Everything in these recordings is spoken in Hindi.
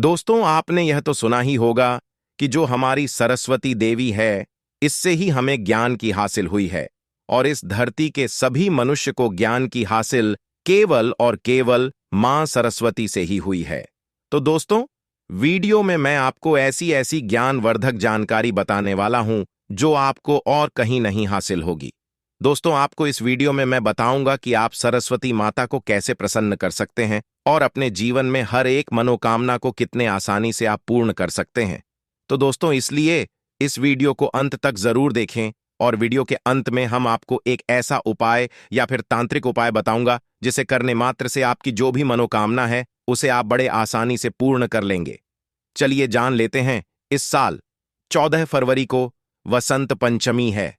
दोस्तों, आपने यह तो सुना ही होगा कि जो हमारी सरस्वती देवी है, इससे ही हमें ज्ञान की हासिल हुई है और इस धरती के सभी मनुष्य को ज्ञान की हासिल केवल और केवल मां सरस्वती से ही हुई है। तो दोस्तों, वीडियो में मैं आपको ऐसी ऐसी ज्ञानवर्धक जानकारी बताने वाला हूं जो आपको और कहीं नहीं हासिल होगी। दोस्तों, आपको इस वीडियो में मैं बताऊंगा कि आप सरस्वती माता को कैसे प्रसन्न कर सकते हैं और अपने जीवन में हर एक मनोकामना को कितने आसानी से आप पूर्ण कर सकते हैं। तो दोस्तों, इसलिए इस वीडियो को अंत तक जरूर देखें और वीडियो के अंत में हम आपको एक ऐसा उपाय या फिर तांत्रिक उपाय बताऊंगा जिसे करने मात्र से आपकी जो भी मनोकामना है उसे आप बड़े आसानी से पूर्ण कर लेंगे। चलिए जान लेते हैं। इस साल 14 फरवरी को वसंत पंचमी है।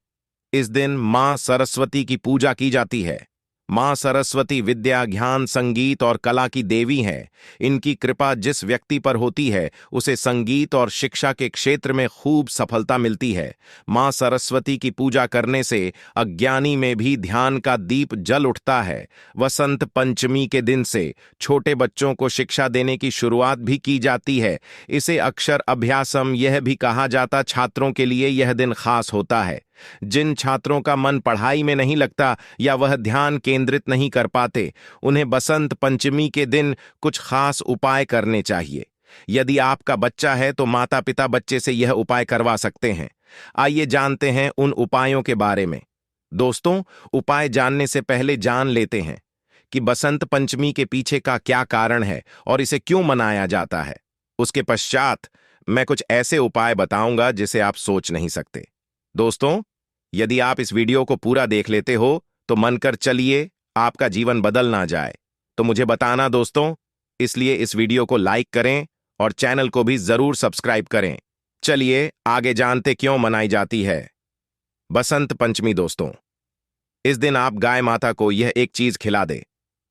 इस दिन मां सरस्वती की पूजा की जाती है। मां सरस्वती विद्या, ज्ञान, संगीत और कला की देवी हैं। इनकी कृपा जिस व्यक्ति पर होती है उसे संगीत और शिक्षा के क्षेत्र में खूब सफलता मिलती है। मां सरस्वती की पूजा करने से अज्ञानी में भी ध्यान का दीप जल उठता है। वसंत पंचमी के दिन से छोटे बच्चों को शिक्षा देने की शुरुआत भी की जाती है। इसे अक्षर अभ्यासम यह भी कहा जाता। छात्रों के लिए यह दिन खास होता है। जिन छात्रों का मन पढ़ाई में नहीं लगता या वह ध्यान केंद्रित नहीं कर पाते, उन्हें बसंत पंचमी के दिन कुछ खास उपाय करने चाहिए। यदि आपका बच्चा है तो माता पिता बच्चे से यह उपाय करवा सकते हैं। आइए जानते हैं उन उपायों के बारे में। दोस्तों, उपाय जानने से पहले जान लेते हैं कि बसंत पंचमी के पीछे का क्या कारण है और इसे क्यों मनाया जाता है। उसके पश्चात मैं कुछ ऐसे उपाय बताऊंगा जिसे आप सोच नहीं सकते। दोस्तों, यदि आप इस वीडियो को पूरा देख लेते हो तो मन कर चलिए आपका जीवन बदल ना जाए तो मुझे बताना दोस्तों। इसलिए इस वीडियो को लाइक करें और चैनल को भी जरूर सब्सक्राइब करें। चलिए आगे जानते क्यों मनाई जाती है बसंत पंचमी। दोस्तों, इस दिन आप गाय माता को यह एक चीज खिला दे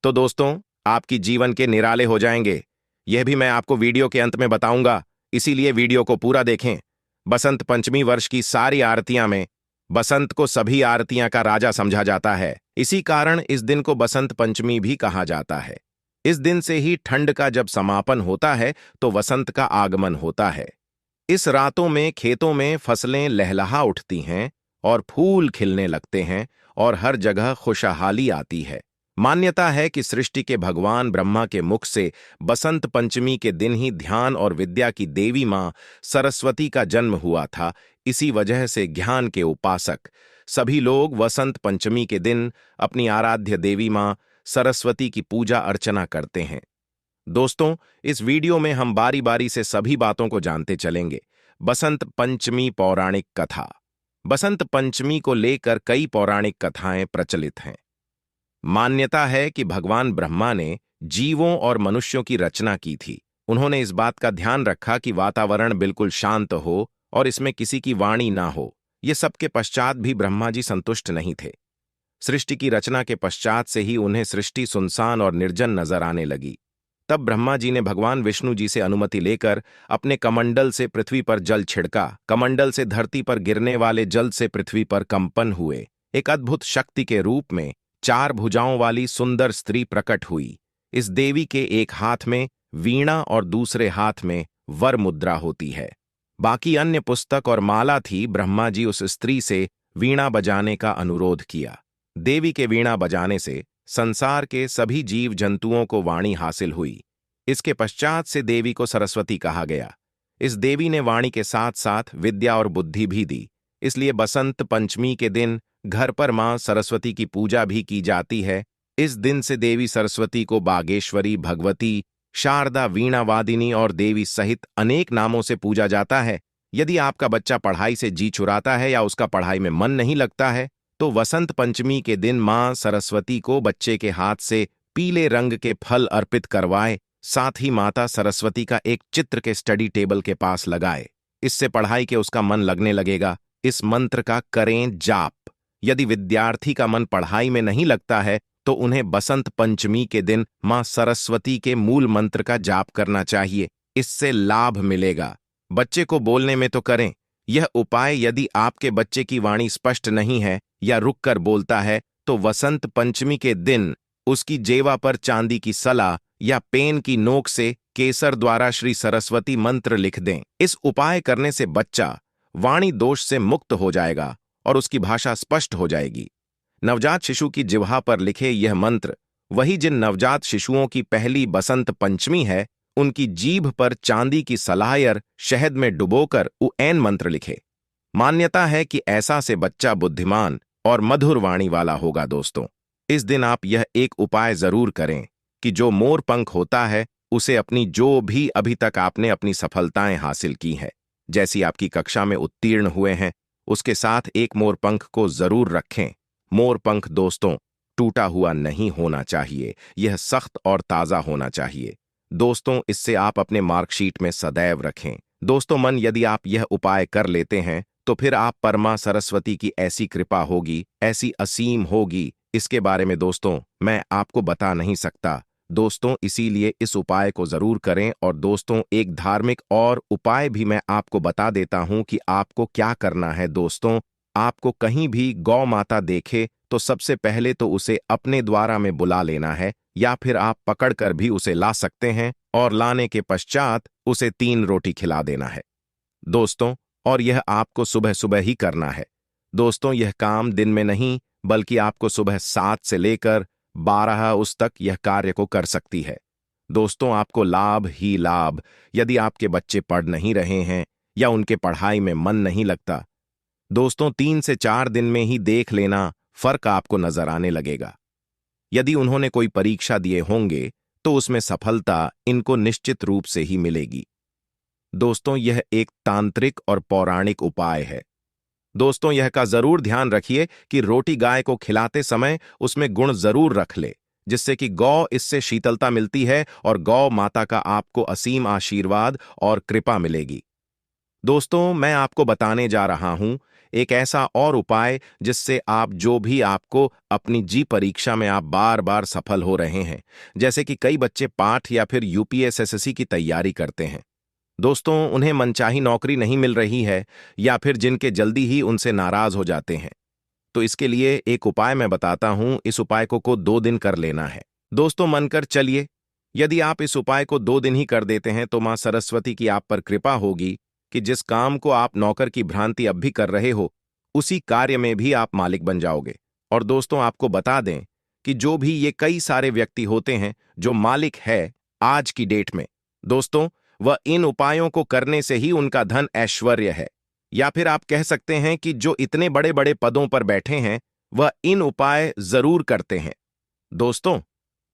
तो दोस्तों आपकी जीवन के निराले हो जाएंगे। यह भी मैं आपको वीडियो के अंत में बताऊंगा, इसीलिए वीडियो को पूरा देखें। बसंत पंचमी वर्ष की सारी आरतियां में बसंत को सभी आरतियां का राजा समझा जाता है। इसी कारण इस दिन को बसंत पंचमी भी कहा जाता है। इस दिन से ही ठंड का जब समापन होता है तो वसंत का आगमन होता है। इस रातों में खेतों में फसलें लहलहा उठती हैं और फूल खिलने लगते हैं और हर जगह खुशहाली आती है। मान्यता है कि सृष्टि के भगवान ब्रह्मा के मुख से बसंत पंचमी के दिन ही ध्यान और विद्या की देवी मां सरस्वती का जन्म हुआ था। इसी वजह से ज्ञान के उपासक सभी लोग वसंत पंचमी के दिन अपनी आराध्य देवी मां सरस्वती की पूजा अर्चना करते हैं। दोस्तों, इस वीडियो में हम बारी बारी से सभी बातों को जानते चलेंगे। बसंत पंचमी पौराणिक कथा। बसंत पंचमी को लेकर कई पौराणिक कथाएं प्रचलित हैं। मान्यता है कि भगवान ब्रह्मा ने जीवों और मनुष्यों की रचना की थी। उन्होंने इस बात का ध्यान रखा कि वातावरण बिल्कुल शांत हो और इसमें किसी की वाणी ना हो। ये सबके पश्चात भी ब्रह्मा जी संतुष्ट नहीं थे। सृष्टि की रचना के पश्चात से ही उन्हें सृष्टि सुनसान और निर्जन नजर आने लगी। तब ब्रह्मा जी ने भगवान विष्णु जी से अनुमति लेकर अपने कमंडल से पृथ्वी पर जल छिड़का। कमंडल से धरती पर गिरने वाले जल से पृथ्वी पर कंपन हुए। एक अद्भुत शक्ति के रूप में 4 भुजाओं वाली सुंदर स्त्री प्रकट हुई। इस देवी के एक हाथ में वीणा और दूसरे हाथ में वर मुद्रा होती है। बाकी अन्य पुस्तक और माला थी। ब्रह्मा जी उस स्त्री से वीणा बजाने का अनुरोध किया। देवी के वीणा बजाने से संसार के सभी जीव जंतुओं को वाणी हासिल हुई। इसके पश्चात से देवी को सरस्वती कहा गया। इस देवी ने वाणी के साथ साथ विद्या और बुद्धि भी दी। इसलिए बसंत पंचमी के दिन घर पर मां सरस्वती की पूजा भी की जाती है। इस दिन से देवी सरस्वती को बागेश्वरी, भगवती, शारदा, वीणा वादिनी और देवी सहित अनेक नामों से पूजा जाता है। यदि आपका बच्चा पढ़ाई से जी चुराता है या उसका पढ़ाई में मन नहीं लगता है तो वसंत पंचमी के दिन मां सरस्वती को बच्चे के हाथ से पीले रंग के फल अर्पित करवाए। साथ ही माता सरस्वती का एक चित्र के स्टडी टेबल के पास लगाए। इससे पढ़ाई के उसका मन लगने लगेगा। इस मंत्र का करें जाप। यदि विद्यार्थी का मन पढ़ाई में नहीं लगता है तो उन्हें बसंत पंचमी के दिन मां सरस्वती के मूल मंत्र का जाप करना चाहिए। इससे लाभ मिलेगा। बच्चे को बोलने में तो करें। यह उपाय यदि आपके बच्चे की वाणी स्पष्ट नहीं है या रुककर बोलता है तो वसंत पंचमी के दिन उसकी जेवा पर चांदी की सला या पेन की नोक से केसर द्वारा श्री सरस्वती मंत्र लिख दें। इस उपाय करने से बच्चा वाणी दोष से मुक्त हो जाएगा और उसकी भाषा स्पष्ट हो जाएगी। नवजात शिशु की जिह्वा पर लिखे यह मंत्र वही जिन नवजात शिशुओं की पहली बसंत पंचमी है, उनकी जीभ पर चांदी की सलायर शहद में डुबोकर उएन मंत्र लिखे। मान्यता है कि ऐसा से बच्चा बुद्धिमान और मधुर वाणी वाला होगा। दोस्तों, इस दिन आप यह एक उपाय जरूर करें कि जो मोर पंख होता है उसे अपनी जो भी अभी तक आपने अपनी सफलताएं हासिल की हैं, जैसी आपकी कक्षा में उत्तीर्ण हुए हैं, उसके साथ एक मोर पंख को जरूर रखें। मोर पंख दोस्तों टूटा हुआ नहीं होना चाहिए, यह सख्त और ताजा होना चाहिए। दोस्तों, इससे आप अपने मार्कशीट में सदैव रखें। दोस्तों मन, यदि आप यह उपाय कर लेते हैं तो फिर आप परमा सरस्वती की ऐसी कृपा होगी, ऐसी असीम होगी, इसके बारे में दोस्तों मैं आपको बता नहीं सकता। दोस्तों, इसीलिए इस उपाय को जरूर करें। और दोस्तों, एक धार्मिक और उपाय भी मैं आपको बता देता हूं कि आपको क्या करना है। दोस्तों, आपको कहीं भी गौ माता देखे तो सबसे पहले तो उसे अपने द्वारा में बुला लेना है, या फिर आप पकड़कर भी उसे ला सकते हैं और लाने के पश्चात उसे 3 रोटी खिला देना है। दोस्तों, और यह आपको सुबह सुबह ही करना है। दोस्तों, यह काम दिन में नहीं बल्कि आपको सुबह 7 से लेकर 12 उस तक यह कार्य को कर सकती है। दोस्तों, आपको लाभ ही लाभ। यदि आपके बच्चे पढ़ नहीं रहे हैं या उनके पढ़ाई में मन नहीं लगता, दोस्तों 3 से 4 दिन में ही देख लेना फर्क आपको नजर आने लगेगा। यदि उन्होंने कोई परीक्षा दिए होंगे तो उसमें सफलता इनको निश्चित रूप से ही मिलेगी। दोस्तों, यह एक तांत्रिक और पौराणिक उपाय है। दोस्तों, यह का जरूर ध्यान रखिए कि रोटी गाय को खिलाते समय उसमें गुण जरूर रख ले, जिससे कि गौ इससे शीतलता मिलती है और गौ माता का आपको असीम आशीर्वाद और कृपा मिलेगी। दोस्तों, मैं आपको बताने जा रहा हूं एक ऐसा और उपाय जिससे आप जो भी आपको अपनी जी परीक्षा में आप बार बार सफल हो रहे हैं, जैसे कि कई बच्चे पाठ या फिर यूपीएसएससी की तैयारी करते हैं। दोस्तों, उन्हें मनचाही नौकरी नहीं मिल रही है या फिर जिनके जल्दी ही उनसे नाराज हो जाते हैं, तो इसके लिए एक उपाय मैं बताता हूं। इस उपाय को 2 दिन कर लेना है। दोस्तों, मनकर चलिए, यदि आप इस उपाय को 2 दिन ही कर देते हैं तो मां सरस्वती की आप पर कृपा होगी कि जिस काम को आप नौकर की भ्रांति अब भी कर रहे हो, उसी कार्य में भी आप मालिक बन जाओगे। और दोस्तों, आपको बता दें कि जो भी ये कई सारे व्यक्ति होते हैं जो मालिक है आज की डेट में, दोस्तों वह इन उपायों को करने से ही उनका धन ऐश्वर्य है। या फिर आप कह सकते हैं कि जो इतने बड़े बड़े पदों पर बैठे हैं वह इन उपाय जरूर करते हैं। दोस्तों,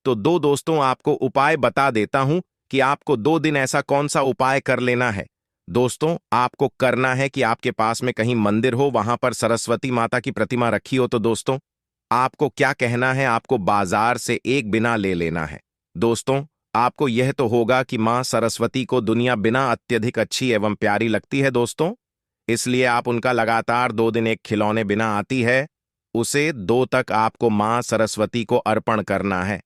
तो दोस्तों आपको उपाय बता देता हूं कि आपको 2 दिन ऐसा कौन सा उपाय कर लेना है। दोस्तों, आपको करना है कि आपके पास में कहीं मंदिर हो, वहां पर सरस्वती माता की प्रतिमा रखी हो, तो दोस्तों आपको क्या कहना है, आपको बाजार से एक बिना ले लेना है। दोस्तों, आपको यह तो होगा कि मां सरस्वती को दुनिया बिना अत्यधिक अच्छी एवं प्यारी लगती है। दोस्तों, इसलिए आप उनका लगातार 2 दिन एक खिलौने बिना आती है, उसे 2 तक आपको मां सरस्वती को अर्पण करना है।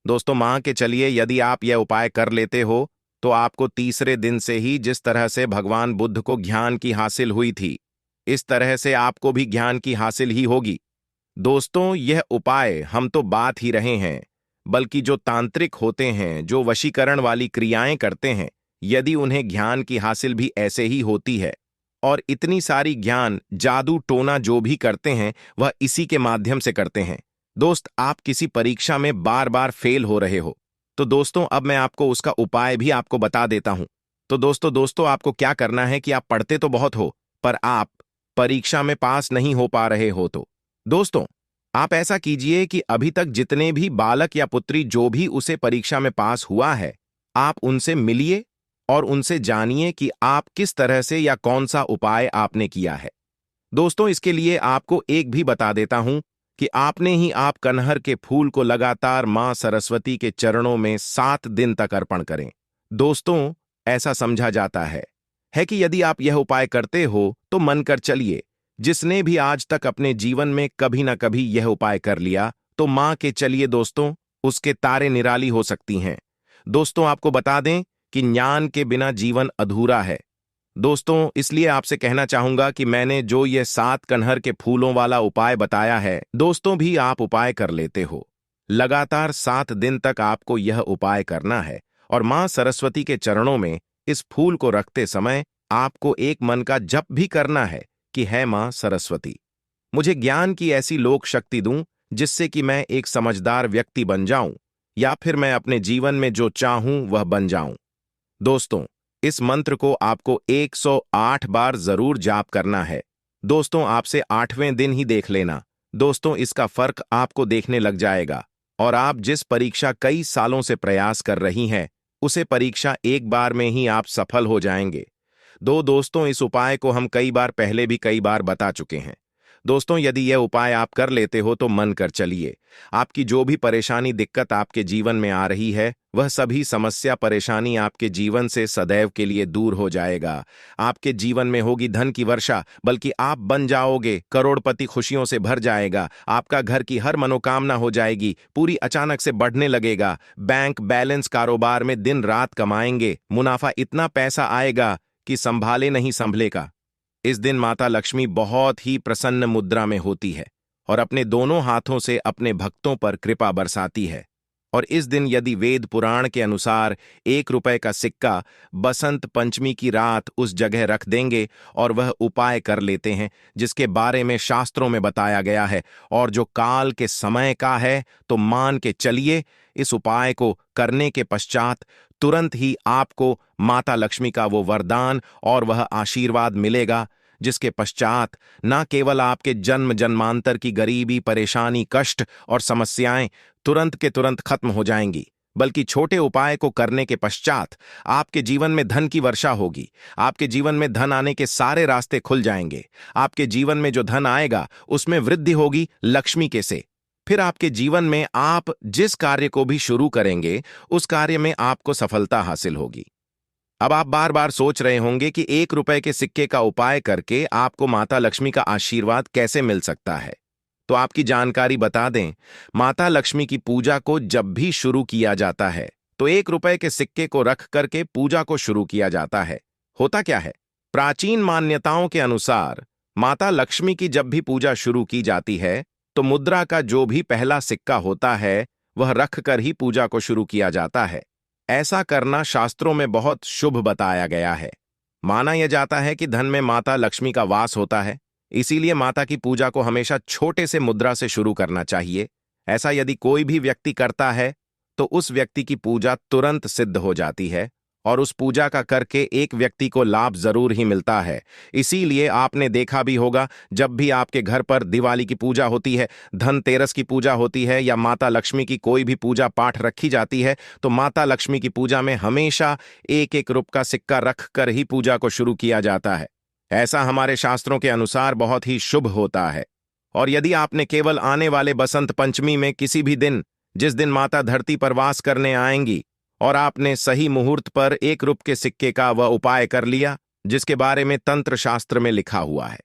दोस्तों, मां के चलिए, यदि आप यह उपाय कर लेते हो तो आपको तीसरे दिन से ही जिस तरह से भगवान बुद्ध को ज्ञान की हासिल हुई थी, इस तरह से आपको भी ज्ञान की हासिल ही होगी। दोस्तों, यह उपाय हम तो बात ही रहे हैं, बल्कि जो तांत्रिक होते हैं, जो वशीकरण वाली क्रियाएं करते हैं, यदि उन्हें ज्ञान की हासिल भी ऐसे ही होती है, और इतनी सारी ज्ञान जादू टोना जो भी करते हैं वह इसी के माध्यम से करते हैं। दोस्त, आप किसी परीक्षा में बार बार फेल हो रहे हो, तो दोस्तों अब मैं आपको उसका उपाय भी आपको बता देता हूं। तो दोस्तों आपको क्या करना है कि आप पढ़ते तो बहुत हो पर आप परीक्षा में पास नहीं हो पा रहे हो, तो दोस्तों आप ऐसा कीजिए कि अभी तक जितने भी बालक या पुत्री जो भी उसे परीक्षा में पास हुआ है, आप उनसे मिलिए और उनसे जानिए कि आप किस तरह से या कौन सा उपाय आपने किया है। दोस्तों, इसके लिए आपको एक भी बता देता हूं कि आपने ही आप कनहर के फूल को लगातार मां सरस्वती के चरणों में 7 दिन तक अर्पण करें। दोस्तों, ऐसा समझा जाता है कि यदि आप यह उपाय करते हो तो मन कर चलिए, जिसने भी आज तक अपने जीवन में कभी ना कभी यह उपाय कर लिया, तो मां के चलिए दोस्तों उसके तारे निराली हो सकती हैं। दोस्तों, आपको बता दें कि ज्ञान के बिना जीवन अधूरा है। दोस्तों, इसलिए आपसे कहना चाहूंगा कि मैंने जो ये 7 कनहर के फूलों वाला उपाय बताया है, दोस्तों भी आप उपाय कर लेते हो। लगातार 7 दिन तक आपको यह उपाय करना है और मां सरस्वती के चरणों में इस फूल को रखते समय आपको एक मन का जप भी करना है कि है मां सरस्वती, मुझे ज्ञान की ऐसी लोक शक्ति दूं जिससे कि मैं एक समझदार व्यक्ति बन जाऊं, या फिर मैं अपने जीवन में जो चाहूं वह बन जाऊं। दोस्तों, इस मंत्र को आपको 108 बार जरूर जाप करना है। दोस्तों, आपसे 8वें दिन ही देख लेना। दोस्तों, इसका फर्क आपको देखने लग जाएगा और आप जिस परीक्षा कई सालों से प्रयास कर रही हैं, उसे परीक्षा एक बार में ही आप सफल हो जाएंगे। दोस्तों, इस उपाय को हम कई बार पहले भी कई बार बता चुके हैं। दोस्तों, यदि यह उपाय आप कर लेते हो तो मन कर चलिए। आपकी जो भी परेशानी दिक्कत आपके जीवन में आ रही है, वह सभी समस्या परेशानी आपके जीवन से सदैव के लिए दूर हो जाएगा। आपके जीवन में होगी धन की वर्षा, बल्कि आप बन जाओगे करोड़पति, खुशियों से भर जाएगा। आपका घर की हर मनोकामना हो जाएगी पूरी, अचानक से बढ़ने लगेगा। बैंक बैलेंस, कारोबार में दिन रात कमाएंगे, मुनाफा इतना पैसा आएगा कि संभाले नहीं संभलेगा। इस दिन माता लक्ष्मी बहुत ही प्रसन्न मुद्रा में होती है और अपने दोनों हाथों से अपने भक्तों पर कृपा बरसाती है। और इस दिन यदि वेद पुराण के अनुसार 1 रुपए का सिक्का बसंत पंचमी की रात उस जगह रख देंगे और वह उपाय कर लेते हैं जिसके बारे में शास्त्रों में बताया गया है और जो काल के समय का है, तो मान के चलिए इस उपाय को करने के पश्चात तुरंत ही आपको माता लक्ष्मी का वो वरदान और वह आशीर्वाद मिलेगा, जिसके पश्चात न केवल आपके जन्म जन्मांतर की गरीबी, परेशानी, कष्ट और समस्याएं तुरंत के तुरंत खत्म हो जाएंगी, बल्कि छोटे उपाय को करने के पश्चात आपके जीवन में धन की वर्षा होगी। आपके जीवन में धन आने के सारे रास्ते खुल जाएंगे। आपके जीवन में जो धन आएगा उसमें वृद्धि होगी लक्ष्मी के से। फिर आपके जीवन में आप जिस कार्य को भी शुरू करेंगे, उस कार्य में आपको सफलता हासिल होगी। अब आप बार बार सोच रहे होंगे कि 1 रुपए के सिक्के का उपाय करके आपको माता लक्ष्मी का आशीर्वाद कैसे मिल सकता है। तो आपकी जानकारी बता दें, माता लक्ष्मी की पूजा को जब भी शुरू किया जाता है तो 1 रुपए के सिक्के को रख करके पूजा को शुरू किया जाता है। होता क्या है, प्राचीन मान्यताओं के अनुसार माता लक्ष्मी की जब भी पूजा शुरू की जाती है तो मुद्रा का जो भी पहला सिक्का होता है वह रख कर ही पूजा को शुरू किया जाता है। ऐसा करना शास्त्रों में बहुत शुभ बताया गया है। माना यह जाता है कि धन में माता लक्ष्मी का वास होता है, इसीलिए माता की पूजा को हमेशा छोटे से मुद्रा से शुरू करना चाहिए। ऐसा यदि कोई भी व्यक्ति करता है तो उस व्यक्ति की पूजा तुरंत सिद्ध हो जाती है और उस पूजा का करके एक व्यक्ति को लाभ जरूर ही मिलता है। इसीलिए आपने देखा भी होगा, जब भी आपके घर पर दिवाली की पूजा होती है, धनतेरस की पूजा होती है या माता लक्ष्मी की कोई भी पूजा पाठ रखी जाती है, तो माता लक्ष्मी की पूजा में हमेशा 1-1 रुपए का सिक्का रख कर ही पूजा को शुरू किया जाता है। ऐसा हमारे शास्त्रों के अनुसार बहुत ही शुभ होता है। और यदि आपने केवल आने वाले बसंत पंचमी में किसी भी दिन, जिस दिन माता धरती पर वास करने आएंगी, और आपने सही मुहूर्त पर 1 रुपए के सिक्के का वह उपाय कर लिया जिसके बारे में तंत्र शास्त्र में लिखा हुआ है,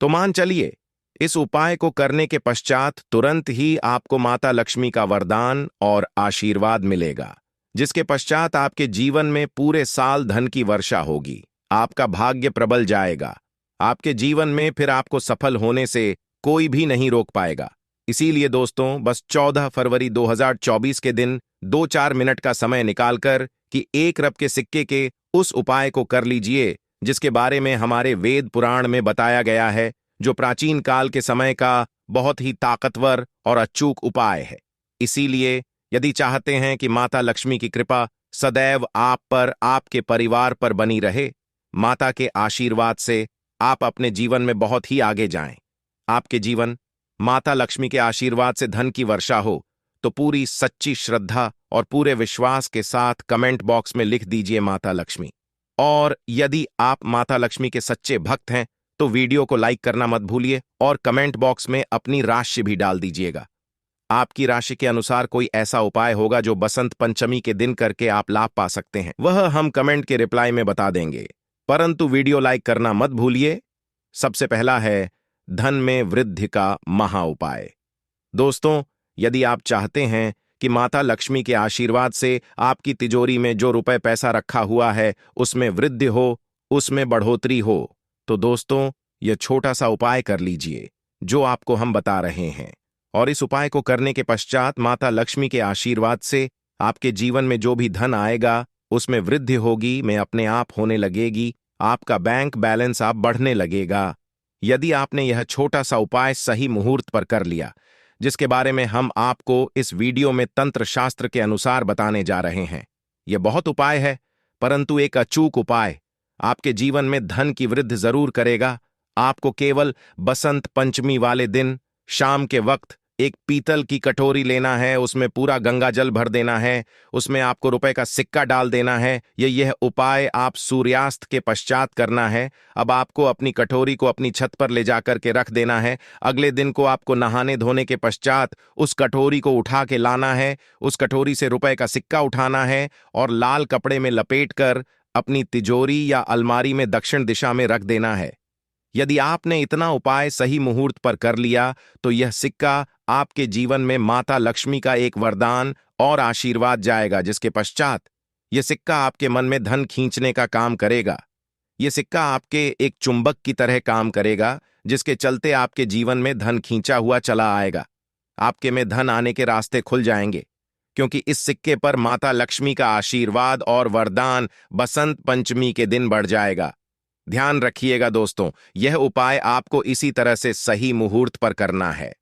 तो मान चलिए इस उपाय को करने के पश्चात तुरंत ही आपको माता लक्ष्मी का वरदान और आशीर्वाद मिलेगा, जिसके पश्चात आपके जीवन में पूरे साल धन की वर्षा होगी। आपका भाग्य प्रबल जाएगा। आपके जीवन में फिर आपको सफल होने से कोई भी नहीं रोक पाएगा। इसीलिए दोस्तों, बस 14 फरवरी 2024 के दिन 2-4 मिनट का समय निकालकर कि 1 रुपए के सिक्के के उस उपाय को कर लीजिए जिसके बारे में हमारे वेद पुराण में बताया गया है, जो प्राचीन काल के समय का बहुत ही ताकतवर और अचूक उपाय है। इसीलिए यदि चाहते हैं कि माता लक्ष्मी की कृपा सदैव आप पर, आपके परिवार पर बनी रहे, माता के आशीर्वाद से आप अपने जीवन में बहुत ही आगे जाएं, आपके जीवन माता लक्ष्मी के आशीर्वाद से धन की वर्षा हो, तो पूरी सच्ची श्रद्धा और पूरे विश्वास के साथ कमेंट बॉक्स में लिख दीजिए माता लक्ष्मी। और यदि आप माता लक्ष्मी के सच्चे भक्त हैं तो वीडियो को लाइक करना मत भूलिए और कमेंट बॉक्स में अपनी राशि भी डाल दीजिएगा। आपकी राशि के अनुसार कोई ऐसा उपाय होगा जो बसंत पंचमी के दिन करके आप लाभ पा सकते हैं, वह हम कमेंट के रिप्लाई में बता देंगे। परंतु वीडियो लाइक करना मत भूलिए। सबसे पहला है धन में वृद्धि का महा उपाय। दोस्तों, यदि आप चाहते हैं कि माता लक्ष्मी के आशीर्वाद से आपकी तिजोरी में जो रुपए पैसा रखा हुआ है उसमें वृद्धि हो, उसमें बढ़ोतरी हो, तो दोस्तों यह छोटा सा उपाय कर लीजिए जो आपको हम बता रहे हैं। और इस उपाय को करने के पश्चात माता लक्ष्मी के आशीर्वाद से आपके जीवन में जो भी धन आएगा उसमें वृद्धि होगी, में अपने आप होने लगेगी, आपका बैंक बैलेंस आप बढ़ने लगेगा। यदि आपने यह छोटा सा उपाय सही मुहूर्त पर कर लिया, जिसके बारे में हम आपको इस वीडियो में तंत्र शास्त्र के अनुसार बताने जा रहे हैं। यह बहुत उपाय है, परंतु एक अचूक उपाय आपके जीवन में धन की वृद्धि जरूर करेगा। आपको केवल बसंत पंचमी वाले दिन शाम के वक्त एक पीतल की कटोरी लेना है, उसमें पूरा गंगा जल भर देना है, उसमें आपको रुपए का सिक्का डाल देना है। यह उपाय आप सूर्यास्त के पश्चात करना है। अब आपको अपनी कटोरी को अपनी छत पर ले जाकर के रख देना है। अगले दिन को आपको नहाने धोने के पश्चात उस कटोरी को उठा के लाना है, उस कटोरी से रुपए का सिक्का उठाना है और लाल कपड़े में लपेटकर अपनी तिजोरी या अलमारी में दक्षिण दिशा में रख देना है। यदि आपने इतना उपाय सही मुहूर्त पर कर लिया तो यह सिक्का आपके जीवन में माता लक्ष्मी का एक वरदान और आशीर्वाद जाएगा, जिसके पश्चात यह सिक्का आपके मन में धन खींचने का काम करेगा। यह सिक्का आपके एक चुंबक की तरह काम करेगा, जिसके चलते आपके जीवन में धन खींचा हुआ चला आएगा। आपके में धन आने के रास्ते खुल जाएंगे, क्योंकि इस सिक्के पर माता लक्ष्मी का आशीर्वाद और वरदान बसंत पंचमी के दिन बढ़ जाएगा। ध्यान रखिएगा दोस्तों, यह उपाय आपको इसी तरह से सही मुहूर्त पर करना है।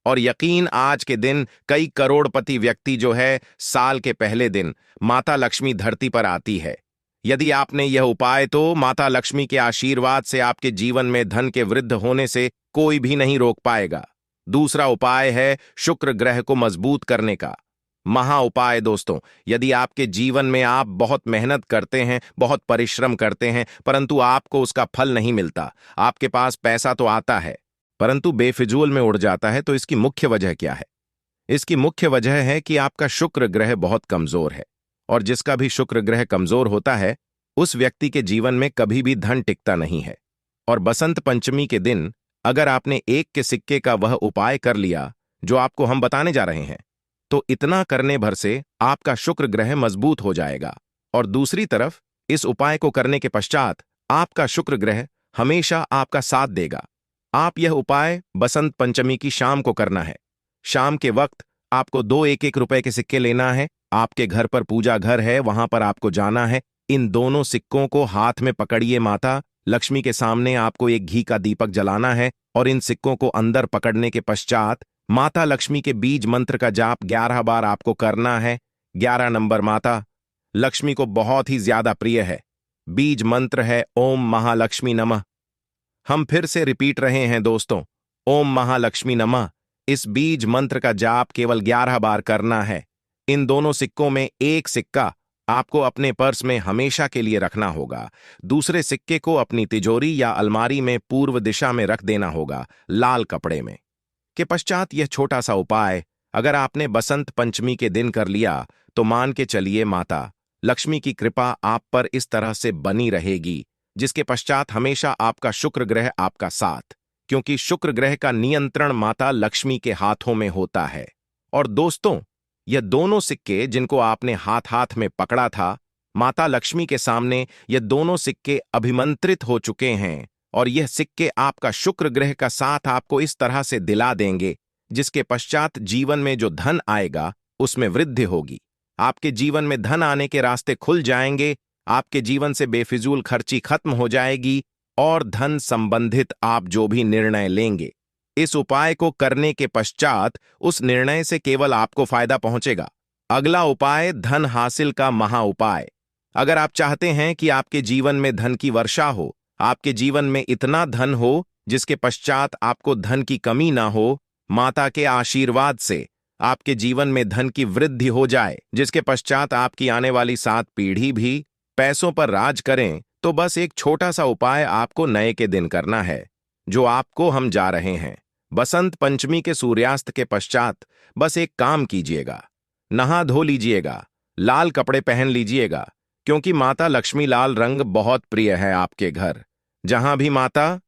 और यकीन, आज के दिन कई करोड़पति व्यक्ति जो है साल के पहले दिन माता लक्ष्मी धरती पर आती है। यदि आपने यह उपाय, तो माता लक्ष्मी के आशीर्वाद से आपके जीवन में धन के वृद्ध होने से कोई भी नहीं रोक पाएगा। दूसरा उपाय है शुक्र ग्रह को मजबूत करने का महा उपाय। दोस्तों, यदि आपके जीवन में आप बहुत मेहनत करते हैं, बहुत परिश्रम करते हैं, परंतु आपको उसका फल नहीं मिलता, आपके पास पैसा तो आता है परंतु बेफिजूल में उड़ जाता है, तो इसकी मुख्य वजह क्या है? इसकी मुख्य वजह है कि आपका शुक्र ग्रह बहुत कमजोर है। और जिसका भी शुक्र ग्रह कमजोर होता है, उस व्यक्ति के जीवन में कभी भी धन टिकता नहीं है। और बसंत पंचमी के दिन अगर आपने एक के सिक्के का वह उपाय कर लिया जो आपको हम बताने जा रहे हैं, तो इतना करने भर से आपका शुक्र ग्रह मजबूत हो जाएगा। और दूसरी तरफ इस उपाय को करने के पश्चात आपका शुक्र ग्रह हमेशा आपका साथ देगा। आप यह उपाय बसंत पंचमी की शाम को करना है। शाम के वक्त आपको 2 एक-एक रुपए के सिक्के लेना है। आपके घर पर पूजा घर है, वहां पर आपको जाना है। इन दोनों सिक्कों को हाथ में पकड़िए। माता लक्ष्मी के सामने आपको एक घी का दीपक जलाना है और इन सिक्कों को अंदर पकड़ने के पश्चात माता लक्ष्मी के बीज मंत्र का जाप 11 बार आपको करना है। 11 नंबर माता लक्ष्मी को बहुत ही ज्यादा प्रिय है। बीज मंत्र है ओम महालक्ष्मी नमः। हम फिर से रिपीट रहे हैं दोस्तों, ओम महालक्ष्मी नमः। इस बीज मंत्र का जाप केवल 11 बार करना है। इन दोनों सिक्कों में एक सिक्का आपको अपने पर्स में हमेशा के लिए रखना होगा। दूसरे सिक्के को अपनी तिजोरी या अलमारी में पूर्व दिशा में रख देना होगा, लाल कपड़े में। के पश्चात यह छोटा सा उपाय अगर आपने बसंत पंचमी के दिन कर लिया, तो मान के चलिए माता लक्ष्मी की कृपा आप पर इस तरह से बनी रहेगी, जिसके पश्चात हमेशा आपका शुक्र ग्रह आपका साथ, क्योंकि शुक्र ग्रह का नियंत्रण माता लक्ष्मी के हाथों में होता है। और दोस्तों, यह दोनों सिक्के जिनको आपने हाथ हाथ में पकड़ा था, माता लक्ष्मी के सामने ये दोनों सिक्के अभिमंत्रित हो चुके हैं। और यह सिक्के आपका शुक्र ग्रह का साथ आपको इस तरह से दिला देंगे, जिसके पश्चात जीवन में जो धन आएगा उसमें वृद्धि होगी। आपके जीवन में धन आने के रास्ते खुल जाएंगे। आपके जीवन से बेफिजूल खर्ची खत्म हो जाएगी और धन संबंधित आप जो भी निर्णय लेंगे, इस उपाय को करने के पश्चात उस निर्णय से केवल आपको फायदा पहुंचेगा। अगला उपाय, धन हासिल का महा उपाय। अगर आप चाहते हैं कि आपके जीवन में धन की वर्षा हो, आपके जीवन में इतना धन हो जिसके पश्चात आपको धन की कमी ना हो, माता के आशीर्वाद से आपके जीवन में धन की वृद्धि हो जाए, जिसके पश्चात आपकी आने वाली 7 पीढ़ी भी पैसों पर राज करें, तो बस एक छोटा सा उपाय आपको नए के दिन करना है, जो आपको हम जा रहे हैं। बसंत पंचमी के सूर्यास्त के पश्चात बस एक काम कीजिएगा, नहा धो लीजिएगा, लाल कपड़े पहन लीजिएगा, क्योंकि माता लक्ष्मी लाल रंग बहुत प्रिय है आपके घर। जहां भी माता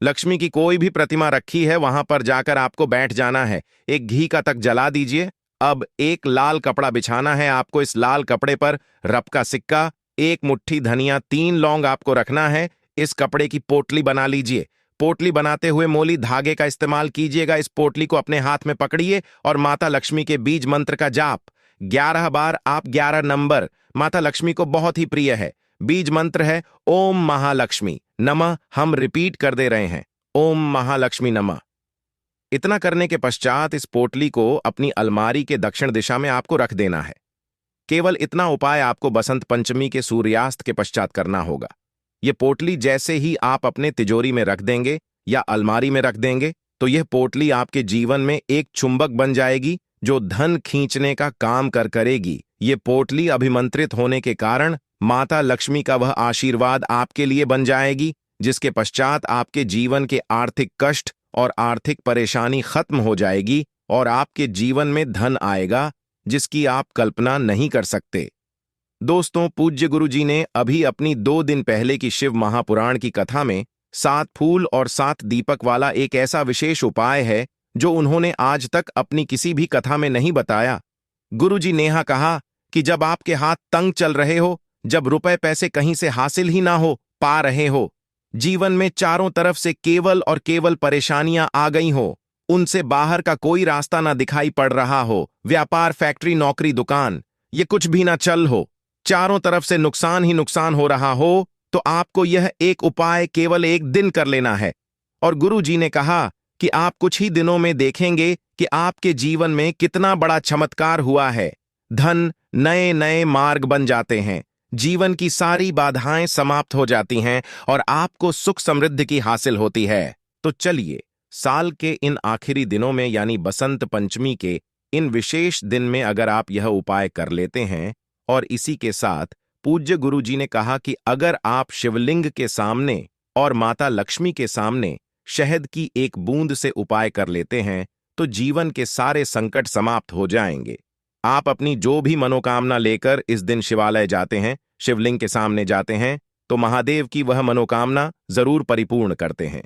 लक्ष्मी की कोई भी प्रतिमा रखी है, वहां पर जाकर आपको बैठ जाना है। एक घी का तक जला दीजिए। अब एक लाल कपड़ा बिछाना है आपको। इस लाल कपड़े पर रप का सिक्का, 1 मुट्ठी धनिया, 3 लौंग आपको रखना है। इस कपड़े की पोटली बना लीजिए। पोटली बनाते हुए मोली धागे का इस्तेमाल कीजिएगा। इस पोटली को अपने हाथ में पकड़िए और माता लक्ष्मी के बीज मंत्र का जाप 11 बार आप 11 नंबर माता लक्ष्मी को बहुत ही प्रिय है। बीज मंत्र है ओम महालक्ष्मी नमः। हम रिपीट कर दे रहे हैं ओम महालक्ष्मी नमः। इतना करने के पश्चात इस पोटली को अपनी अलमारी के दक्षिण दिशा में आपको रख देना है। केवल इतना उपाय आपको बसंत पंचमी के सूर्यास्त के पश्चात करना होगा। यह पोटली जैसे ही आप अपने तिजोरी में रख देंगे या अलमारी में रख देंगे तो यह पोटली आपके जीवन में एक चुंबक बन जाएगी जो धन खींचने का काम करेगी। ये पोटली अभिमंत्रित होने के कारण माता लक्ष्मी का वह आशीर्वाद आपके लिए बन जाएगी जिसके पश्चात आपके जीवन के आर्थिक कष्ट और आर्थिक परेशानी खत्म हो जाएगी और आपके जीवन में धन आएगा जिसकी आप कल्पना नहीं कर सकते। दोस्तों, पूज्य गुरुजी ने अभी अपनी 2 दिन पहले की शिव महापुराण की कथा में 7 फूल और 7 दीपक वाला एक ऐसा विशेष उपाय है जो उन्होंने आज तक अपनी किसी भी कथा में नहीं बताया। गुरुजी ने यहाँ कहा कि जब आपके हाथ तंग चल रहे हो, जब रुपए पैसे कहीं से हासिल ही ना हो पा रहे हो, जीवन में चारों तरफ से केवल और केवल परेशानियां आ गई हो, उनसे बाहर का कोई रास्ता ना दिखाई पड़ रहा हो, व्यापार, फैक्ट्री, नौकरी, दुकान, ये कुछ भी ना चल हो, चारों तरफ से नुकसान ही नुकसान हो रहा हो, तो आपको यह एक उपाय केवल एक दिन कर लेना है। और गुरुजी ने कहा कि आप कुछ ही दिनों में देखेंगे कि आपके जीवन में कितना बड़ा चमत्कार हुआ है। धन, नए नए मार्ग बन जाते हैं, जीवन की सारी बाधाएं समाप्त हो जाती हैं और आपको सुख समृद्धि की हासिल होती है। तो चलिए, साल के इन आखिरी दिनों में यानी बसंत पंचमी के इन विशेष दिन में अगर आप यह उपाय कर लेते हैं और इसी के साथ पूज्य गुरुजी ने कहा कि अगर आप शिवलिंग के सामने और माता लक्ष्मी के सामने शहद की एक बूंद से उपाय कर लेते हैं तो जीवन के सारे संकट समाप्त हो जाएंगे। आप अपनी जो भी मनोकामना लेकर इस दिन शिवालय जाते हैं, शिवलिंग के सामने जाते हैं, तो महादेव की वह मनोकामना जरूर परिपूर्ण करते हैं।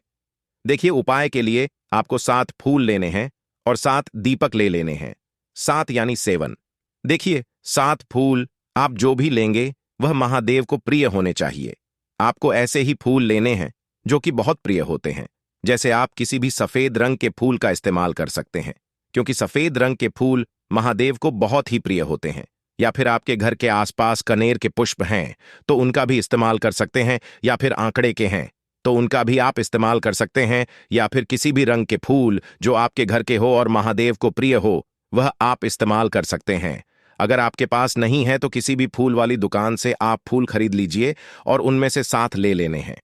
देखिए, उपाय के लिए आपको 7 फूल लेने हैं और 7 दीपक ले लेने हैं। 7 यानी 7। देखिए, 7 फूल आप जो भी लेंगे वह महादेव को प्रिय होने चाहिए। आपको ऐसे ही फूल लेने हैं जो कि बहुत प्रिय होते हैं। जैसे आप किसी भी सफेद रंग के फूल का इस्तेमाल कर सकते हैं क्योंकि सफेद रंग के फूल महादेव को बहुत ही प्रिय होते हैं। या फिर आपके घर के आसपास कनेर के पुष्प हैं तो उनका भी इस्तेमाल कर सकते हैं, या फिर आंकड़े के हैं तो उनका भी आप इस्तेमाल कर सकते हैं, या फिर किसी भी रंग के फूल जो आपके घर के हो और महादेव को प्रिय हो वह आप इस्तेमाल कर सकते हैं। अगर आपके पास नहीं है तो किसी भी फूल वाली दुकान से आप फूल खरीद लीजिए और उनमें से 7 ले लेने हैं।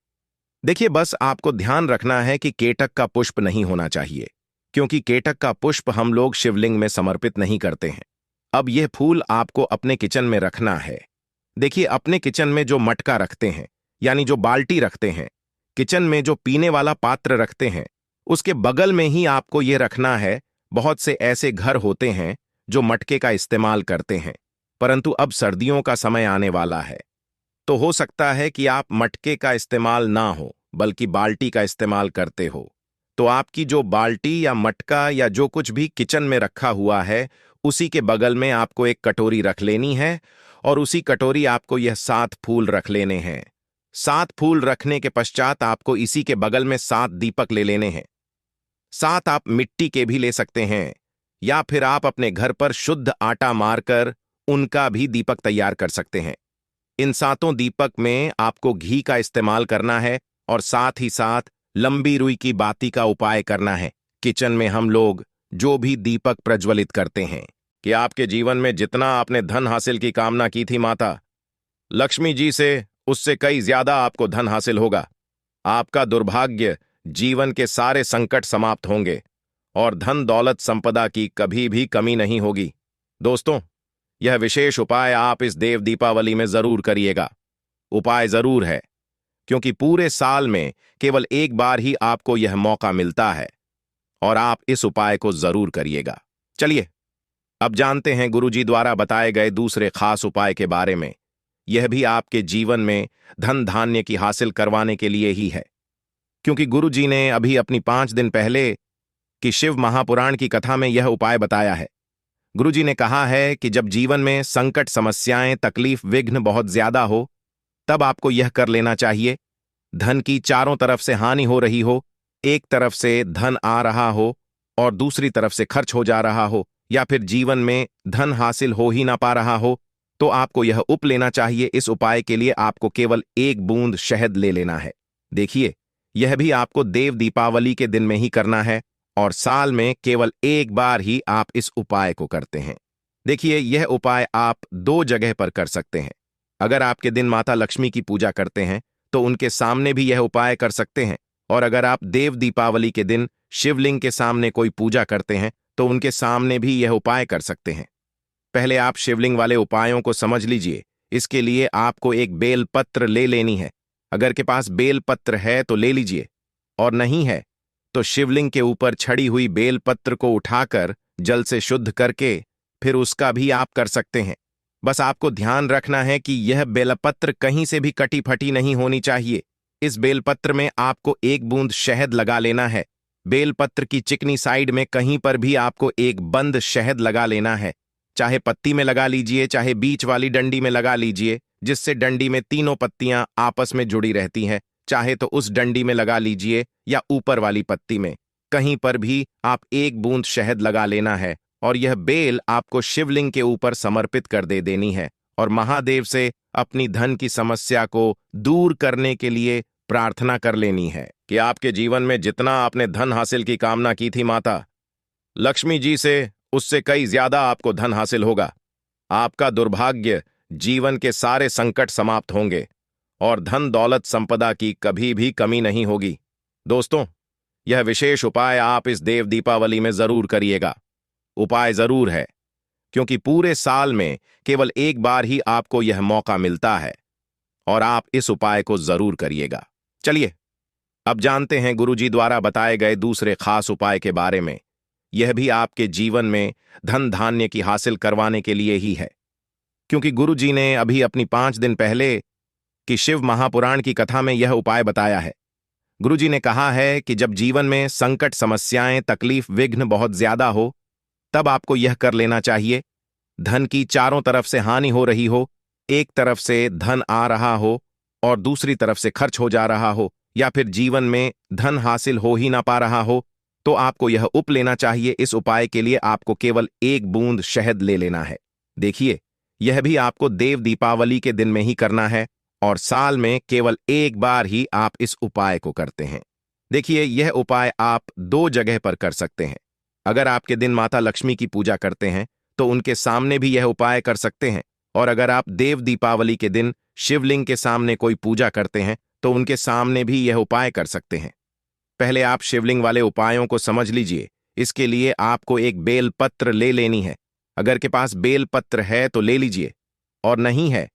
देखिए, बस आपको ध्यान रखना है कि केटक का पुष्प नहीं होना चाहिए क्योंकि केटक का पुष्प हम लोग शिवलिंग में समर्पित नहीं करते हैं। अब यह फूल आपको अपने किचन में रखना है। देखिए, अपने किचन में जो मटका रखते हैं यानी जो बाल्टी रखते हैं, किचन में जो पीने वाला पात्र रखते हैं, उसके बगल में ही आपको यह रखना है। बहुत से ऐसे घर होते हैं जो मटके का इस्तेमाल करते हैं, परंतु अब सर्दियों का समय आने वाला है तो हो सकता है कि आप मटके का इस्तेमाल ना हो बल्कि बाल्टी का इस्तेमाल करते हो। तो आपकी जो बाल्टी या मटका या जो कुछ भी किचन में रखा हुआ है उसी के बगल में आपको एक कटोरी रख लेनी है और उसी कटोरी आपको यह 7 फूल रख लेने हैं। 7 फूल रखने के पश्चात आपको इसी के बगल में 7 दीपक ले लेने हैं। 7 आप मिट्टी के भी ले सकते हैं या फिर आप अपने घर पर शुद्ध आटा मारकर उनका भी दीपक तैयार कर सकते हैं। इन 7 दीपक में आपको घी का इस्तेमाल करना है और साथ ही साथ लंबी रुई की बाती का उपाय करना है। किचन में हम लोग जो भी दीपक प्रज्वलित करते हैं कि आपके जीवन में जितना आपने धन हासिल की कामना की थी माता लक्ष्मी जी से, उससे कई ज्यादा आपको धन हासिल होगा। आपका दुर्भाग्य, जीवन के सारे संकट समाप्त होंगे और धन दौलत संपदा की कभी भी कमी नहीं होगी। दोस्तों, यह विशेष उपाय आप इस देव दीपावली में जरूर करिएगा। उपाय जरूर है क्योंकि पूरे साल में केवल एक बार ही आपको यह मौका मिलता है और आप इस उपाय को जरूर करिएगा। चलिए, अब जानते हैं गुरुजी द्वारा बताए गए दूसरे खास उपाय के बारे में। यह भी आपके जीवन में धन धान्य की हासिल करवाने के लिए ही है क्योंकि गुरुजी ने अभी अपनी 5 दिन पहले की शिव महापुराण की कथा में यह उपाय बताया है। गुरुजी ने कहा है कि जब जीवन में संकट, समस्याएं, तकलीफ, विघ्न बहुत ज्यादा हो तब आपको यह कर लेना चाहिए। धन की चारों तरफ से हानि हो रही हो, एक तरफ से धन आ रहा हो और दूसरी तरफ से खर्च हो जा रहा हो, या फिर जीवन में धन हासिल हो ही ना पा रहा हो, तो आपको यह उप लेना चाहिए। इस उपाय के लिए आपको केवल 1 बूंद शहद ले लेना है। देखिए, यह भी आपको देव दीपावली के दिन में ही करना है और साल में केवल एक बार ही आप इस उपाय को करते हैं। देखिए, यह उपाय आप 2 जगह पर कर सकते हैं। अगर आपके दिन माता लक्ष्मी की पूजा करते हैं तो उनके सामने भी यह उपाय कर सकते हैं, और अगर आप देव दीपावली के दिन शिवलिंग के सामने कोई पूजा करते हैं तो उनके सामने भी यह उपाय कर सकते हैं। पहले आप शिवलिंग वाले उपायों को समझ लीजिए। इसके लिए आपको एक बेल पत्र ले लेनी है। अगर के पास बेल पत्र है तो ले लीजिए, और नहीं है तो शिवलिंग के ऊपर छड़ी हुई बेल पत्र को उठाकर जल से शुद्ध करके फिर उसका भी आप कर सकते हैं। बस आपको ध्यान रखना है कि यह बेलपत्र कहीं से भी कटी फटी नहीं होनी चाहिए। इस बेलपत्र में आपको 1 बूंद शहद लगा लेना है। बेलपत्र की चिकनी साइड में कहीं पर भी आपको एक बंद शहद लगा लेना है। चाहे पत्ती में लगा लीजिए, चाहे बीच वाली डंडी में लगा लीजिए, जिससे डंडी में तीनों पत्तियां आपस में जुड़ी रहती हैं। चाहे तो उस डंडी में लगा लीजिए या ऊपर वाली पत्ती में, कहीं पर भी आप 1 बूंद शहद लगा लेना है और यह बेल आपको शिवलिंग के ऊपर समर्पित कर दे देनी है और महादेव से अपनी धन की समस्या को दूर करने के लिए प्रार्थना कर लेनी है कि आपके जीवन में जितना आपने धन हासिल की कामना की थी माता लक्ष्मी जी से, उससे कई ज्यादा आपको धन हासिल होगा। आपका दुर्भाग्य जीवन के सारे संकट समाप्त होंगे और धन दौलत संपदा की कभी भी कमी नहीं होगी। दोस्तों, यह विशेष उपाय आप इस देव दीपावली में जरूर करिएगा। उपाय जरूर है, क्योंकि पूरे साल में केवल एक बार ही आपको यह मौका मिलता है और आप इस उपाय को जरूर करिएगा। चलिए, अब जानते हैं गुरुजी द्वारा बताए गए दूसरे खास उपाय के बारे में। यह भी आपके जीवन में धन धान्य की हासिल करवाने के लिए ही है, क्योंकि गुरुजी ने अभी अपनी 5 दिन पहले की शिव महापुराण की कथा में यह उपाय बताया है। गुरुजी ने कहा है कि जब जीवन में संकट, समस्याएं, तकलीफ, विघ्न बहुत ज्यादा हो, तब आपको यह कर लेना चाहिए। धन की चारों तरफ से हानि हो रही हो, एक तरफ से धन आ रहा हो और दूसरी तरफ से खर्च हो जा रहा हो, या फिर जीवन में धन हासिल हो ही ना पा रहा हो, तो आपको यह उप लेना चाहिए। इस उपाय के लिए आपको केवल 1 बूंद शहद ले लेना है। देखिए, यह भी आपको देव दीपावली के दिन में ही करना है और साल में केवल एक बार ही आप इस उपाय को करते हैं। देखिए, यह उपाय आप 2 जगह पर कर सकते हैं। अगर आपके दिन माता लक्ष्मी की पूजा करते हैं तो उनके सामने भी यह उपाय कर सकते हैं, और अगर आप देव दीपावली के दिन शिवलिंग के सामने कोई पूजा करते हैं तो उनके सामने भी यह उपाय कर सकते हैं। पहले आप शिवलिंग वाले उपायों को समझ लीजिए। इसके लिए आपको एक बेल पत्र ले लेनी है। अगर के पास बेल पत्र है तो ले लीजिए, और नहीं है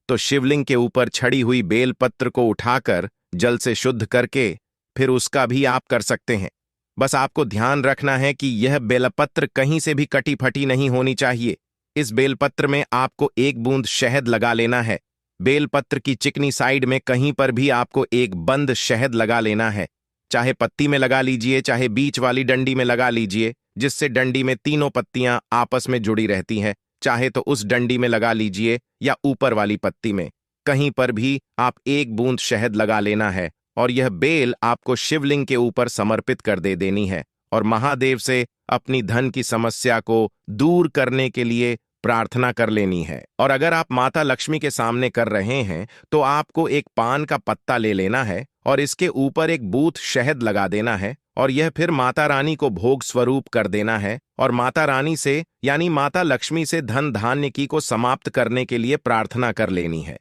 तो शिवलिंग के ऊपर छड़ी हुई बेल पत्र को उठाकर जल से शुद्ध करके फिर उसका भी आप कर सकते हैं। बस आपको ध्यान रखना है कि यह बेलपत्र कहीं से भी कटी फटी नहीं होनी चाहिए। इस बेलपत्र में आपको 1 बूंद शहद लगा लेना है। बेलपत्र की चिकनी साइड में कहीं पर भी आपको एक बंद शहद लगा लेना है। चाहे पत्ती में लगा लीजिए, चाहे बीच वाली डंडी में लगा लीजिए, जिससे डंडी में तीनों पत्तियां आपस में जुड़ी रहती हैं। चाहे तो उस डंडी में लगा लीजिए या ऊपर वाली पत्ती में, कहीं पर भी आप 1 बूंद शहद लगा लेना है और यह बेल आपको शिवलिंग के ऊपर समर्पित कर दे देनी है और महादेव से अपनी धन की समस्या को दूर करने के लिए प्रार्थना कर लेनी है। और अगर आप माता लक्ष्मी के सामने कर रहे हैं तो आपको एक पान का पत्ता ले लेना है और इसके ऊपर एक बूंद शहद लगा देना है और यह फिर माता रानी को भोग स्वरूप कर देना है और माता रानी से यानी माता लक्ष्मी से धन धान्य की को समाप्त करने के लिए प्रार्थना कर लेनी है।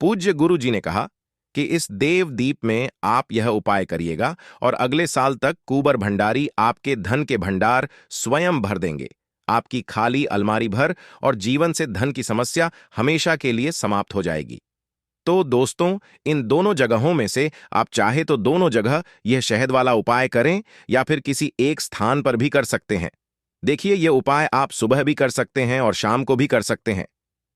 पूज्य गुरु जी ने कहा कि इस देव दीप में आप यह उपाय करिएगा और अगले साल तक कुंवर भंडारी आपके धन के भंडार स्वयं भर देंगे। आपकी खाली अलमारी भर और जीवन से धन की समस्या हमेशा के लिए समाप्त हो जाएगी। तो दोस्तों, इन दोनों जगहों में से आप चाहे तो दोनों जगह यह शहद वाला उपाय करें या फिर किसी एक स्थान पर भी कर सकते हैं। देखिए, यह उपाय आप सुबह भी कर सकते हैं और शाम को भी कर सकते हैं।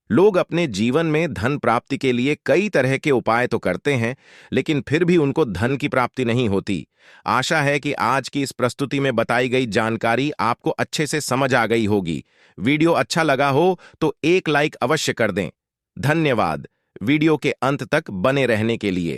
लोग अपने जीवन में धन प्राप्ति के लिए कई तरह के उपाय तो करते हैं, लेकिन फिर भी उनको धन की प्राप्ति नहीं होती। आशा है कि आज की इस प्रस्तुति में बताई गई जानकारी आपको अच्छे से समझ आ गई होगी। वीडियो अच्छा लगा हो तो एक लाइक अवश्य कर दें। धन्यवाद वीडियो के अंत तक बने रहने के लिए।